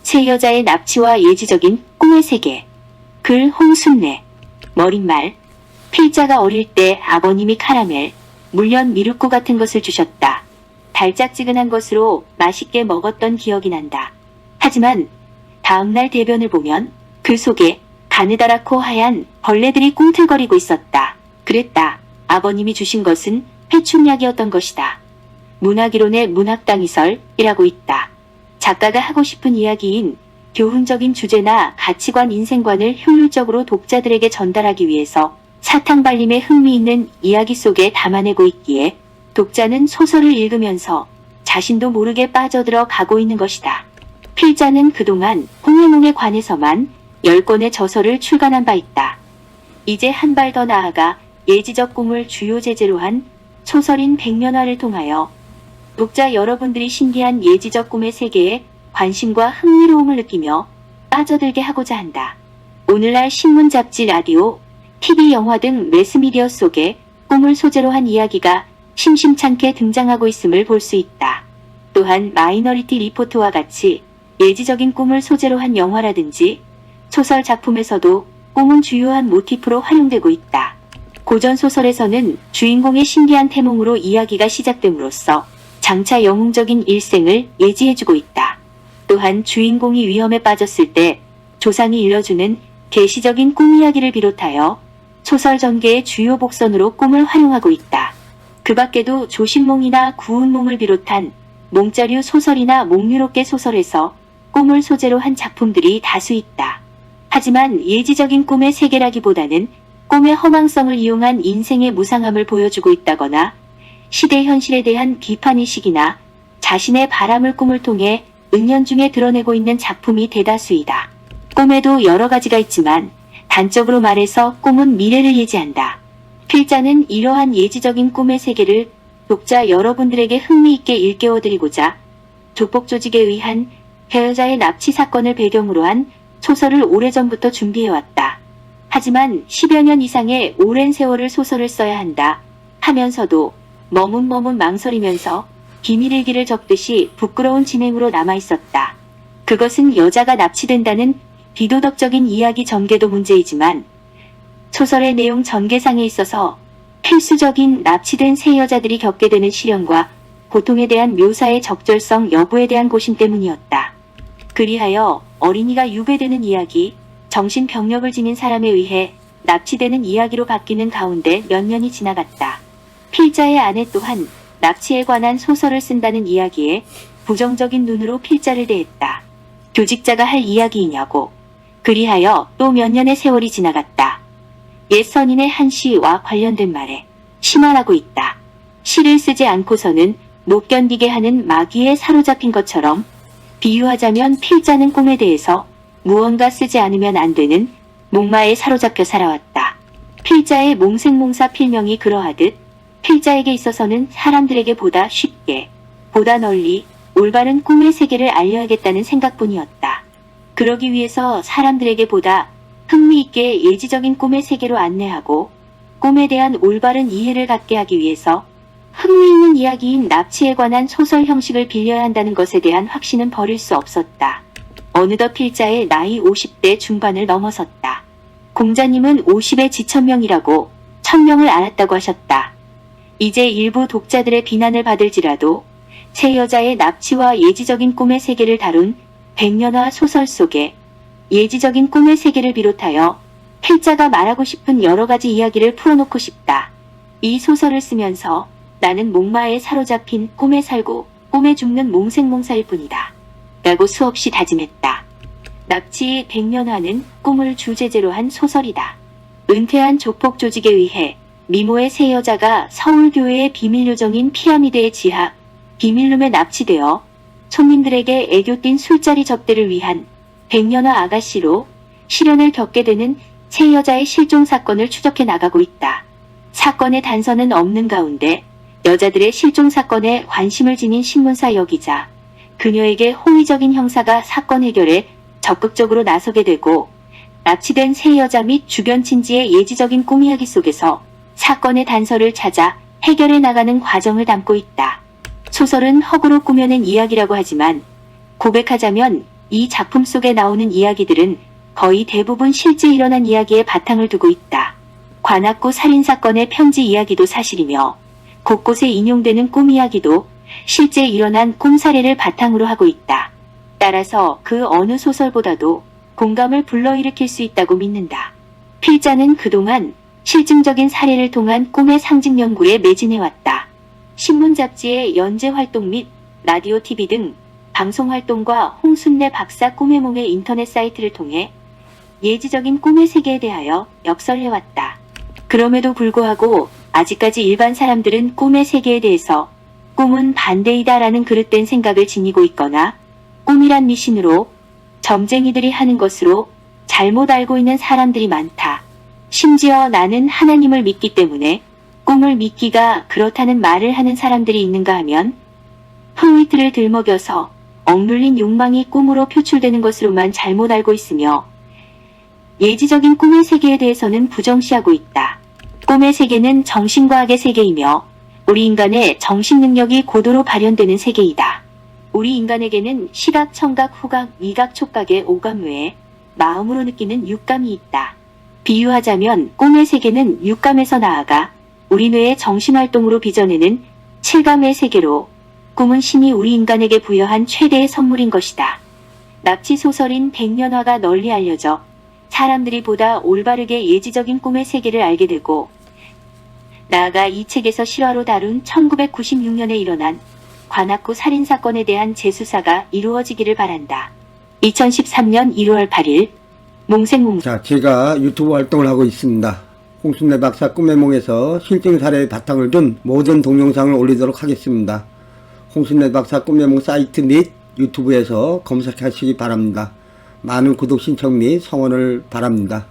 세 여자의 납치와 예지적인 꿈의 세계. 글 홍순례. 머릿말. 필자가 어릴 때 아버님이 카라멜, 물엿 미숫국 같은 것을 주셨다. 달짝지근한 것으로 맛있게 먹었던 기억이 난다. 하지만 다음날 대변을 보면 그 속에 가느다랗고 하얀 벌레들이 꿈틀거리고 있었다. 그랬다. 아버님이 주신 것은 회충약이었던 것이다. 문학이론의 문학당이설이라고 있다. 작가가 하고 싶은 이야기인 교훈적인 주제나 가치관, 인생관을 효율적으로 독자들에게 전달하기 위해서 사탕발림의 흥미있는 이야기 속에 담아내고 있기에 독자는 소설을 읽으면서 자신도 모르게 빠져들어 가고 있는 것이다. 필자는 그동안 홍해몽에 관해서만 10권의 저서를 출간한 바 있다. 이제 한 발 더 나아가 예지적 꿈을 주요 제재로 한 소설인 백년화를 통하여 독자 여러분들이 신기한 예지적 꿈의 세계에 관심과 흥미로움을 느끼며 빠져들게 하고자 한다. 오늘날 신문, 잡지, 라디오, TV, 영화 등 매스미디어 속에 꿈을 소재로 한 이야기가 심심찮게 등장하고 있음을 볼 수 있다. 또한 마이너리티 리포트와 같이 예지적인 꿈을 소재로 한 영화라든지 소설 작품에서도 꿈은 주요한 모티프로 활용되고 있다. 고전 소설에서는 주인공의 신기한 태몽으로 이야기가 시작됨으로써 장차 영웅적인 일생을 예지해주고 있다. 또한 주인공이 위험에 빠졌을 때 조상이 일러주는 계시적인 꿈 이야기를 비롯하여 소설 전개의 주요 복선으로 꿈을 활용하고 있다. 그 밖에도 조신몽이나 구운몽을 비롯한 몽자류 소설이나 몽유롭게 소설에서 꿈을 소재로 한 작품들이 다수 있다. 하지만 예지적인 꿈의 세계라기보다는 꿈의 허망성을 이용한 인생의 무상함을 보여주고 있다거나 시대 현실에 대한 비판의식이나 자신의 바람을 꿈을 통해 은연중에 드러내고 있는 작품이 대다수이다. 꿈에도 여러 가지가 있지만 단적으로 말해서 꿈은 미래를 예지한다. 필자는 이러한 예지적인 꿈의 세계를 독자 여러분들에게 흥미있게 일깨워드리고자 조폭 조직에 의한 배여자의 납치 사건을 배경으로 한 소설을 오래전부터 준비해왔다. 하지만 10여 년 이상의 오랜 세월을 소설을 써야 한다 하면서도 머뭇머뭇 망설이면서 비밀일기를 적듯이 부끄러운 진행으로 남아있었다. 그것은 여자가 납치된다는 비도덕적인 이야기 전개도 문제이지만 소설의 내용 전개상에 있어서 필수적인 납치된 세 여자들이 겪게 되는 시련과 고통에 대한 묘사의 적절성 여부에 대한 고심 때문이었다. 그리하여 어린이가 유괴되는 이야기, 정신병력을 지닌 사람에 의해 납치되는 이야기로 바뀌는 가운데 몇 년이 지나갔다. 필자의 아내 또한 납치에 관한 소설을 쓴다는 이야기에 부정적인 눈으로 필자를 대했다. 교직자가 할 이야기이냐고. 그리하여 또 몇 년의 세월이 지나갔다. 옛 선인의 한 시와 관련된 말에 심화하고 있다. 시를 쓰지 않고서는 못 견디게 하는 마귀에 사로잡힌 것처럼 비유하자면 필자는 꿈에 대해서 무언가 쓰지 않으면 안 되는 목마에 사로잡혀 살아왔다. 필자의 몽생몽사 필명이 그러하듯 필자에게 있어서는 사람들에게 보다 쉽게, 보다 널리 올바른 꿈의 세계를 알려야겠다는 생각뿐이었다. 그러기 위해서 사람들에게 보다 흥미있게 예지적인 꿈의 세계로 안내하고 꿈에 대한 올바른 이해를 갖게 하기 위해서 흥미있는 이야기인 납치에 관한 소설 형식을 빌려야 한다는 것에 대한 확신은 버릴 수 없었다. 어느덧 필자의 나이 50대 중반을 넘어섰다. 공자님은 50의 지천명이라고 1000명을 알았다고 하셨다. 이제 일부 독자들의 비난을 받을지라도 세 여자의 납치와 예지적인 꿈의 세계를 다룬 백년화 소설 속에 예지적인 꿈의 세계를 비롯하여 필자가 말하고 싶은 여러 가지 이야기를 풀어놓고 싶다. 이 소설을 쓰면서 나는 목마에 사로잡힌 꿈에 살고 꿈에 죽는 몽생몽사일 뿐이다. 라고 수없이 다짐했다. 납치 백년화는 꿈을 주제제로 한 소설이다. 은퇴한 조폭 조직에 의해 미모의 세 여자가 서울교회의 비밀요정인 피라미드의 지하 비밀룸에 납치되어 손님들에게 애교 띤 술자리 접대를 위한 백년화 아가씨로 시련을 겪게 되는 세 여자의 실종 사건을 추적해 나가고 있다. 사건의 단서는 없는 가운데 여자들의 실종 사건에 관심을 지닌 신문사 여기자 그녀에게 호의적인 형사가 사건 해결에 적극적으로 나서게 되고 납치된 세 여자 및 주변 친지의 예지적인 꿈 이야기 속에서 사건의 단서를 찾아 해결해 나가는 과정을 담고 있다. 소설은 허구로 꾸며낸 이야기라고 하지만 고백하자면 이 작품 속에 나오는 이야기들은 거의 대부분 실제 일어난 이야기에 바탕을 두고 있다. 관악구 살인사건의 편지 이야기도 사실이며 곳곳에 인용되는 꿈 이야기도 실제 일어난 꿈 사례를 바탕으로 하고 있다. 따라서 그 어느 소설보다도 공감을 불러일으킬 수 있다고 믿는다. 필자는 그동안 실증적인 사례를 통한 꿈의 상징 연구에 매진해왔다. 신문 잡지의 연재 활동 및 라디오 TV 등 방송 활동과 홍순례 박사 꿈의 몽의 인터넷 사이트를 통해 예지적인 꿈의 세계에 대하여 역설해왔다. 그럼에도 불구하고 아직까지 일반 사람들은 꿈의 세계에 대해서 꿈은 반대이다라는 그릇된 생각을 지니고 있거나 꿈이란 미신으로 점쟁이들이 하는 것으로 잘못 알고 있는 사람들이 많다. 심지어 나는 하나님을 믿기 때문에 꿈을 믿기가 그렇다는 말을 하는 사람들이 있는가 하면 포인트를 들먹여서 억눌린 욕망이 꿈으로 표출되는 것으로만 잘못 알고 있으며 예지적인 꿈의 세계에 대해서는 부정시하고 있다. 꿈의 세계는 정신과학의 세계이며 우리 인간의 정신 능력이 고도로 발현되는 세계이다. 우리 인간에게는 시각, 청각, 후각, 미각, 촉각의 오감 외에 마음으로 느끼는 육감이 있다. 비유하자면 꿈의 세계는 육감에서 나아가 우리 뇌의 정신활동으로 빚어내는 칠감의 세계로 꿈은 신이 우리 인간에게 부여한 최대의 선물인 것이다. 납치 소설인 백년화가 널리 알려져 사람들이 보다 올바르게 예지적인 꿈의 세계를 알게 되고 나아가 이 책에서 실화로 다룬 1996년에 일어난 관악구 살인사건에 대한 재수사가 이루어지기를 바란다. 2013년 1월 8일 몽생몽. 자, 제가 유튜브 활동을 하고 있습니다. 홍순례 박사 꿈의 몽에서 실증 사례의 바탕을 둔 모든 동영상을 올리도록 하겠습니다. 홍순례 박사 꿈의 몽 사이트 및 유튜브에서 검색하시기 바랍니다. 많은 구독 신청 및 성원을 바랍니다.